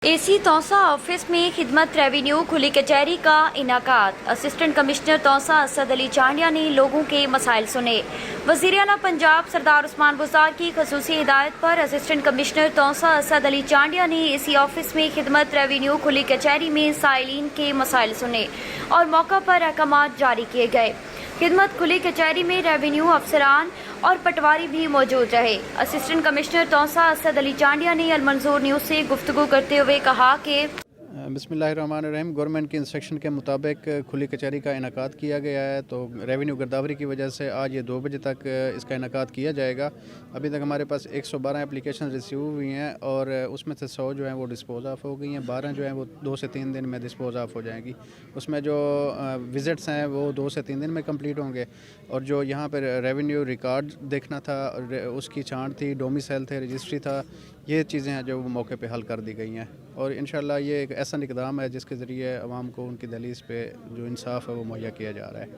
AC Taunsa office में खिदमत revenue खुली कचहरी का इनाकात। असिस्टेंट कमिश्नर तौसा असद अली चांडिया ने लोगों के मसाइल सुने। वज़ीर आला पंजाब सरदार उस्मान बुज़दार की ख़ुसूसी हिदायत पर असिस्टेंट कमिश्नर तौसा असद अली चांडिया ने एसी ऑफिस में खिदमत रेवेन्यू खुली कचहरी में साइलिन के मसाइल सुने और मौका पर अहकामात जारी किए गए। खिदमत खुली कचहरी में रेवेन्यू अफसरान और पटवारी भी मौजूद रहे। असिस्टेंट कमिश्नर तौसा असद अली चांडिया ने अल मंसूर न्यूज़ से गुफ्तगू करते हुए कहा कि बिस्मिल्लाहिर्रहमानिर्रहीम। गवर्नमेंट की इंस्ट्रक्शन के मुताबिक खुली कचहरी का इनकाद किया गया है, तो रेवेन्यू गिरदावरी की वजह से आज ये 2 बजे तक इसका इनकाद किया जाएगा। अभी तक हमारे पास 112 एप्लीकेशन रिसीव हुई हैं और उसमें से 100 जो हैं वो डिस्पोज ऑफ हो गई हैं, 12 जो हैं वो 2 से 3 दिन में डिस्पोज ऑफ हो जाएंगी। उसमें जो विज़िट्स हैं वो 2 से 3 दिन में कंप्लीट होंगे और जो यहाँ पर रेवेन्यू रिकॉर्ड देखना था, उसकी छांट थी, डोमिसाइल थे, रजिस्ट्री था, ये चीज़ें हैं जो वो मौके पे हल कर दी गई हैं। और इंशाल्लाह ये एक ऐसा इक़दाम है जिसके ज़रिए आवाम को उनकी दहलीज़ पे जो इंसाफ है वो मुहैया किया जा रहा है।